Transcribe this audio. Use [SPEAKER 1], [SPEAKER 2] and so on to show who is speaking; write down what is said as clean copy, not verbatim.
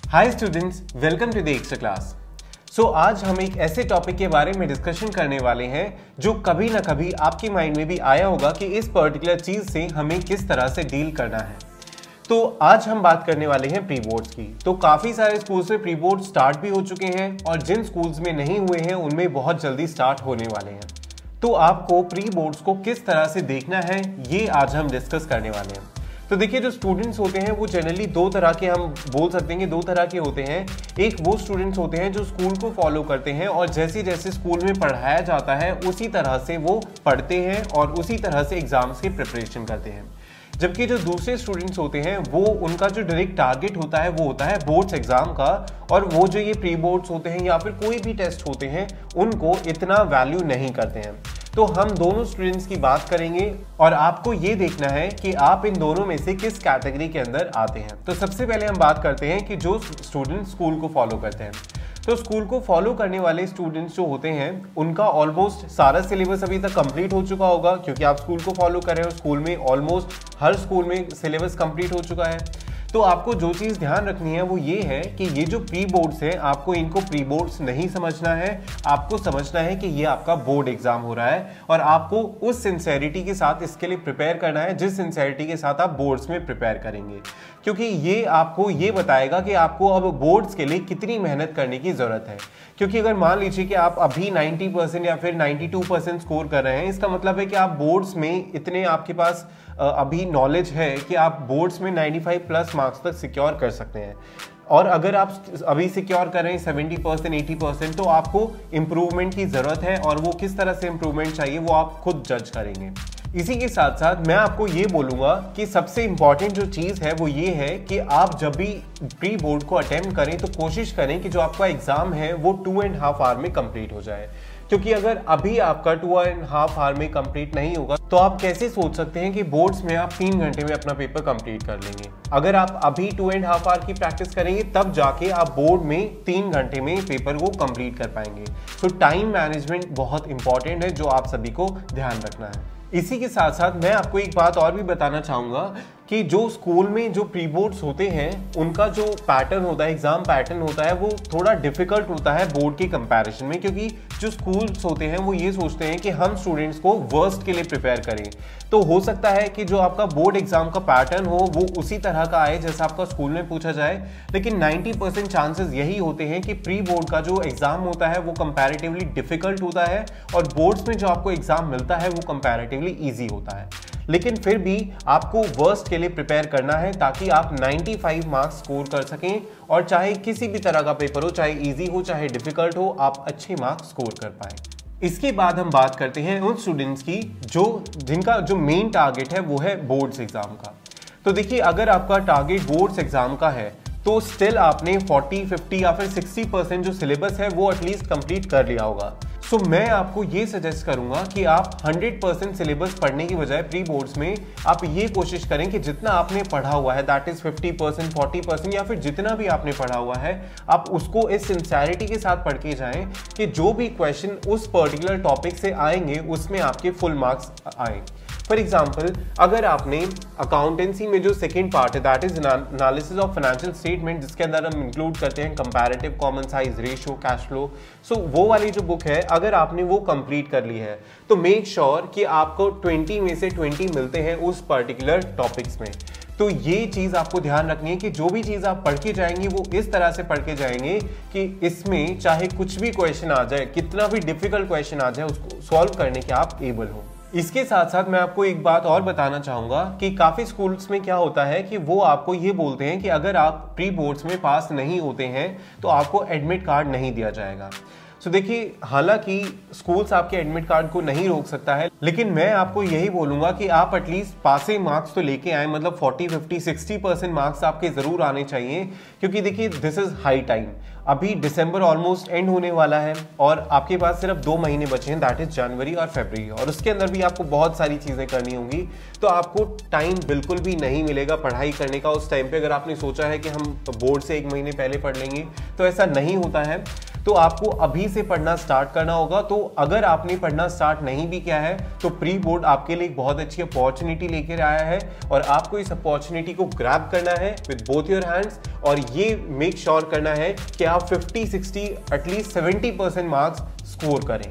[SPEAKER 1] Hi students, welcome to the extra class. आज हम एक ऐसे टॉपिक के बारे में डिस्कशन करने वाले हैं जो कभी ना कभी आपके माइंड में भी आया होगा कि इस पर्टिकुलर चीज से हमें किस तरह से डील करना है। तो आज हम बात करने वाले हैं प्री बोर्ड्स की। तो काफी सारे स्कूल्स में प्री बोर्ड स्टार्ट भी हो चुके हैं और जिन स्कूल्स में नहीं हुए हैं उनमें बहुत जल्दी स्टार्ट होने वाले हैं। तो आपको प्री बोर्ड्स को किस तरह से देखना है ये आज हम डिस्कस करने वाले हैं। तो देखिए, जो स्टूडेंट्स होते हैं वो जनरली दो तरह के, हम बोल सकते हैं कि दो तरह के होते हैं। एक वो स्टूडेंट्स होते हैं जो स्कूल को फॉलो करते हैं और जैसे जैसे स्कूल में पढ़ाया जाता है उसी तरह से वो पढ़ते हैं और उसी तरह से एग्जाम्स की प्रिपरेशन करते हैं। जबकि जो दूसरे स्टूडेंट्स होते हैं वो, उनका जो डायरेक्ट टारगेट होता है वो होता है बोर्ड्स एग्जाम का, और वो जो ये प्री बोर्ड्स होते हैं या फिर कोई भी टेस्ट होते हैं उनको इतना वैल्यू नहीं करते हैं। तो हम दोनों स्टूडेंट्स की बात करेंगे और आपको ये देखना है कि आप इन दोनों में से किस कैटेगरी के अंदर आते हैं। तो सबसे पहले हम बात करते हैं कि जो स्टूडेंट स्कूल को फॉलो करते हैं। तो स्कूल को फॉलो करने वाले स्टूडेंट्स जो होते हैं उनका ऑलमोस्ट सारा सिलेबस अभी तक कंप्लीट हो चुका होगा, क्योंकि आप स्कूल को फॉलो कर रहे हो। स्कूल में ऑलमोस्ट हर स्कूल में सिलेबस कंप्लीट हो चुका है। तो आपको जो चीज़ ध्यान रखनी है वो ये है कि ये जो प्री बोर्ड्स हैं, आपको इनको प्री बोर्ड्स नहीं समझना है। आपको समझना है कि ये आपका बोर्ड एग्जाम हो रहा है और आपको उस सिंसेरिटी के साथ इसके लिए प्रिपेयर करना है जिस सिंसेरिटी के साथ आप बोर्ड्स में प्रिपेयर करेंगे, क्योंकि ये आपको ये बताएगा कि आपको अब बोर्ड्स के लिए कितनी मेहनत करने की ज़रूरत है। क्योंकि अगर मान लीजिए कि आप अभी 90% या फिर 92% स्कोर कर रहे हैं, इसका मतलब है कि आप बोर्ड्स में इतने, आपके पास अभी नॉलेज है कि आप बोर्ड्स में 95+ मार्क्स तक सिक्योर कर सकते हैं। और अगर आप अभी सिक्योर कर रहे हैं 70%, 80%, तो आपको इम्प्रूवमेंट की ज़रूरत है और वो किस तरह से इम्प्रूवमेंट चाहिए वो आप खुद जज करेंगे। इसी के साथ साथ मैं आपको ये बोलूँगा कि सबसे इम्पॉर्टेंट जो चीज़ है वो ये है कि आप जब भी प्री बोर्ड को अटेम्प्ट करें तो कोशिश करें कि जो आपका एग्ज़ाम है वो 2.5 आवर में कंप्लीट हो जाए। क्योंकि अगर अभी आपका 2.5 आवर में कंप्लीट नहीं होगा तो आप कैसे सोच सकते हैं कि बोर्ड्स में आप 3 घंटे में अपना पेपर कंप्लीट कर लेंगे। अगर आप अभी 2.5 आवर की प्रैक्टिस करेंगे तब जाके आप बोर्ड में 3 घंटे में पेपर को कंप्लीट कर पाएंगे। तो टाइम मैनेजमेंट बहुत इंपॉर्टेंट है जो आप सभी को ध्यान रखना है। इसी के साथ साथ मैं आपको एक बात और भी बताना चाहूँगा कि जो स्कूल में जो प्री बोर्ड्स होते हैं उनका जो पैटर्न होता है, एग्जाम पैटर्न होता है, वो थोड़ा डिफिकल्ट होता है बोर्ड के कंपैरिजन में। क्योंकि जो स्कूल्स होते हैं वो ये सोचते हैं कि हम स्टूडेंट्स को वर्स्ट के लिए प्रिपेयर करें। तो हो सकता है कि जो आपका बोर्ड एग्जाम का पैटर्न हो वो उसी तरह का आए जैसा आपका स्कूल में पूछा जाए, लेकिन 90% चांसेस यही होते हैं कि प्री बोर्ड का जो एग्जाम होता है वो कंपैरेटिवली डिफिकल्ट होता है और बोर्ड्स में जो आपको एग्जाम मिलता है वो कंपैरेटिवली ईजी होता है। लेकिन फिर भी आपको वर्स्ट के लिए प्रिपेयर करना है ताकि आप 95 मार्क्स स्कोर कर सकें और चाहे किसी भी तरह का पेपर हो, चाहे इजी हो चाहे डिफिकल्ट हो, आप अच्छे मार्क्स स्कोर कर पाएं। इसके बाद हम बात करते हैं उन स्टूडेंट्स की जिनका जो मेन टारगेट है वो है बोर्ड्स एग्जाम का। तो देखिए, अगर आपका टारगेट बोर्ड्स एग्जाम का है तो स्टिल आपने 40, 50 या फिर 60% जो सिलेबस है वो एटलीस्ट कंप्लीट कर लिया होगा। सो मैं आपको ये सजेस्ट करूंगा कि आप 100% सिलेबस पढ़ने की बजाय प्री बोर्ड्स में आप ये कोशिश करें कि जितना आपने पढ़ा हुआ है, दैट इज 50%, 40% या फिर जितना भी आपने पढ़ा हुआ है, आप उसको इस सिंसेरिटी के साथ पढ़ के जाएं कि जो भी क्वेश्चन उस पर्टिकुलर टॉपिक से आएंगे उसमें आपके फुल मार्क्स आए। फॉर एग्जाम्पल, अगर आपने अकाउंटेंसी में जो सेकेंड पार्ट है that is analysis of financial statement, जिसके अंदर हम इंक्लूड करते हैं comparative common size ratio, cash flow, so वो वाली जो बुक है अगर आपने वो कंप्लीट कर ली है तो मेक श्योर कि आपको 20 में से 20 मिलते हैं उस पर्टिकुलर टॉपिक्स में। तो ये चीज़ आपको ध्यान रखनी है कि जो भी चीज़ आप पढ़ के जाएंगे वो इस तरह से पढ़ के जाएंगे कि इसमें चाहे कुछ भी क्वेश्चन आ जाए, कितना भी डिफिकल्ट क्वेश्चन आ जाए, उसको सॉल्व करने के आप एबल हो। इसके साथ साथ मैं आपको एक बात और बताना चाहूँगा कि काफ़ी स्कूल्स में क्या होता है कि वो आपको ये बोलते हैं कि अगर आप प्री बोर्ड्स में पास नहीं होते हैं तो आपको एडमिट कार्ड नहीं दिया जाएगा। सो देखिए, हालांकि स्कूल्स आपके एडमिट कार्ड को नहीं रोक सकता है, लेकिन मैं आपको यही बोलूँगा कि आप एटलीस्ट पासिंग मार्क्स तो लेके आए, मतलब 40, 50, 60% मार्क्स आपके ज़रूर आने चाहिए। क्योंकि देखिए, दिस इज़ हाई टाइम। अभी दिसंबर ऑलमोस्ट एंड होने वाला है और आपके पास सिर्फ 2 महीने बचे हैं, दैट इज जनवरी और फरवरी, और उसके अंदर भी आपको बहुत सारी चीज़ें करनी होंगी। तो आपको टाइम बिल्कुल भी नहीं मिलेगा पढ़ाई करने का उस टाइम पे। अगर आपने सोचा है कि हम बोर्ड से 1 महीने पहले पढ़ लेंगे तो ऐसा नहीं होता है। तो आपको अभी से पढ़ना स्टार्ट करना होगा। तो अगर आपने पढ़ना स्टार्ट नहीं भी किया है तो प्री बोर्ड आपके लिए एक बहुत अच्छी अपॉर्चुनिटी लेकर आया है और आपको इस अपॉर्चुनिटी को ग्रैब करना है विद बोथ योर हैंड्स और ये मेक श्योर करना है कि आप 50, 60, एटलीस्ट 70% मार्क्स स्कोर करें।